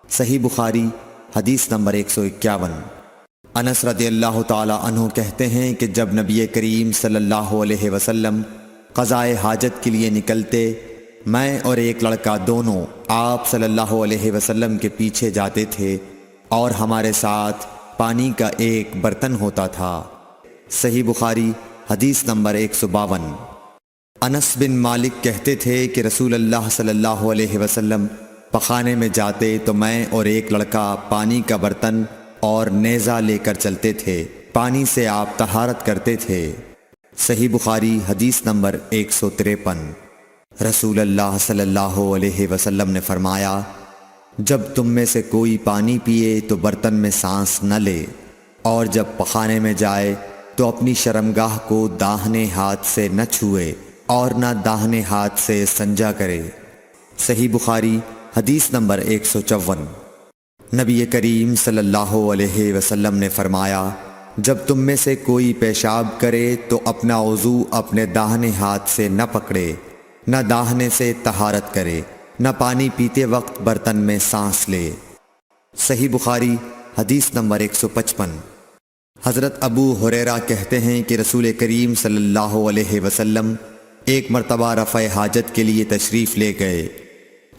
صحیح بخاری حدیث نمبر 151۔ انس رضی اللہ تعالی عنہ کہتے ہیں کہ جب نبی کریم صلی اللہ علیہ وسلم قضائے حاجت کے لیے نکلتے، میں اور ایک لڑکا دونوں آپ صلی اللہ علیہ وسلم کے پیچھے جاتے تھے اور ہمارے ساتھ پانی کا ایک برتن ہوتا تھا۔ صحیح بخاری حدیث نمبر 152۔ انس بن مالک کہتے تھے کہ رسول اللہ صلی اللہ علیہ وسلم پخانے میں جاتے تو میں اور ایک لڑکا پانی کا برتن اور نیزہ لے کر چلتے تھے، پانی سے آپ طہارت کرتے تھے۔ صحیح بخاری حدیث نمبر 153۔ رسول اللہ صلی اللہ علیہ وسلم نے فرمایا، جب تم میں سے کوئی پانی پیے تو برتن میں سانس نہ لے، اور جب پخانے میں جائے تو اپنی شرمگاہ کو داہنے ہاتھ سے نہ چھوئے اور نہ داہنے ہاتھ سے استنجا کرے۔ صحیح بخاری حدیث نمبر 154۔ نبی کریم صلی اللہ علیہ وسلم نے فرمایا، جب تم میں سے کوئی پیشاب کرے تو اپنا وضو اپنے داہنے ہاتھ سے نہ پکڑے، نہ داہنے سے طہارت کرے، نہ پانی پیتے وقت برتن میں سانس لے۔ صحیح بخاری حدیث نمبر 155۔ حضرت ابو ہریرہ کہتے ہیں کہ رسول کریم صلی اللہ علیہ وسلم ایک مرتبہ رفع حاجت کے لیے تشریف لے گئے۔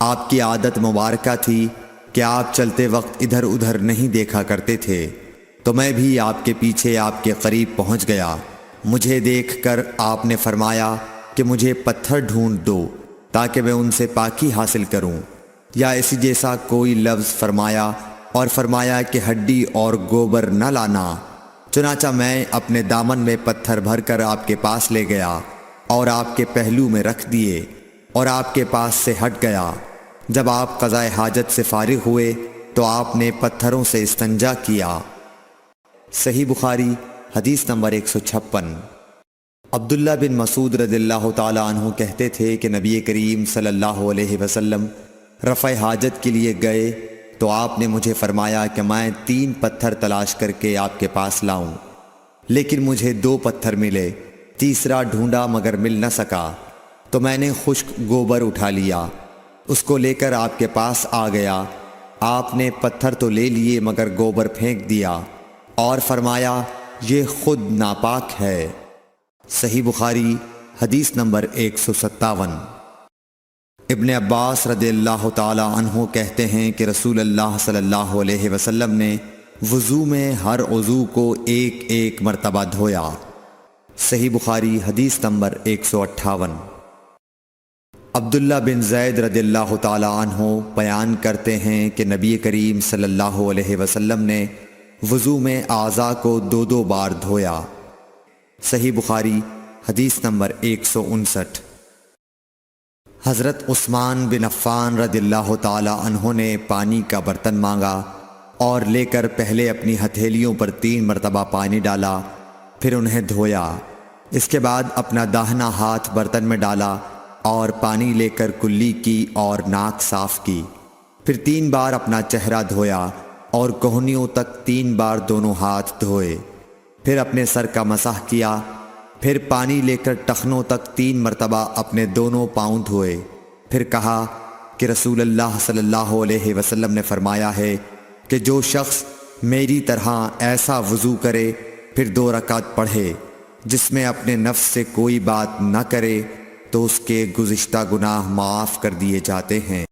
آپ کی عادت مبارکہ تھی کہ آپ چلتے وقت ادھر ادھر نہیں دیکھا کرتے تھے، تو میں بھی آپ کے پیچھے آپ کے قریب پہنچ گیا۔ مجھے دیکھ کر آپ نے فرمایا کہ مجھے پتھر ڈھونڈ دو تاکہ میں ان سے پاکی حاصل کروں، یا اسی جیسا کوئی لفظ فرمایا، اور فرمایا کہ ہڈی اور گوبر نہ لانا۔ چنانچہ میں اپنے دامن میں پتھر بھر کر آپ کے پاس لے گیا اور آپ کے پہلو میں رکھ دیے اور آپ کے پاس سے ہٹ گیا۔ جب آپ قضائے حاجت سے فارغ ہوئے تو آپ نے پتھروں سے استنجا کیا۔ صحیح بخاری حدیث نمبر 156۔ عبداللہ بن مسعود رضی اللہ تعالی عنہ کہتے تھے کہ نبی کریم صلی اللہ علیہ وسلم رفع حاجت کے لیے گئے تو آپ نے مجھے فرمایا کہ میں 3 پتھر تلاش کر کے آپ کے پاس لاؤں، لیکن مجھے 2 پتھر ملے، تیسرا ڈھونڈا مگر مل نہ سکا، تو میں نے خشک گوبر اٹھا لیا، اس کو لے کر آپ کے پاس آ گیا۔ آپ نے پتھر تو لے لیے مگر گوبر پھینک دیا اور فرمایا، یہ خود ناپاک ہے۔ صحیح بخاری حدیث نمبر 157۔ ابن عباس رضی اللہ تعالی عنہ کہتے ہیں کہ رسول اللہ صلی اللہ علیہ وسلم نے وضو میں ہر عضو کو ایک ایک مرتبہ دھویا۔ صحیح بخاری حدیث نمبر 158۔ عبداللہ بن زید رضی اللہ تعالی عنہ بیان کرتے ہیں کہ نبی کریم صلی اللہ علیہ وسلم نے وضو میں اعضاء کو 2 بار دھویا۔ صحیح بخاری حدیث نمبر 159۔ حضرت عثمان بن عفان رضی اللہ تعالی عنہ نے پانی کا برتن مانگا اور لے کر پہلے اپنی ہتھیلیوں پر 3 مرتبہ پانی ڈالا، پھر انہیں دھویا۔ اس کے بعد اپنا داہنا ہاتھ برتن میں ڈالا اور پانی لے کر کلی کی اور ناک صاف کی، پھر 3 بار اپنا چہرہ دھویا اور کوہنیوں تک 3 بار دونوں ہاتھ دھوئے، پھر اپنے سر کا مسح کیا، پھر پانی لے کر ٹخنوں تک 3 مرتبہ اپنے دونوں پاؤں دھوئے، پھر کہا کہ رسول اللہ صلی اللہ علیہ وسلم نے فرمایا ہے کہ جو شخص میری طرح ایسا وضو کرے پھر 2 رکعت پڑھے جس میں اپنے نفس سے کوئی بات نہ کرے تو اس کے گزشتہ گناہ معاف کر دیے جاتے ہیں۔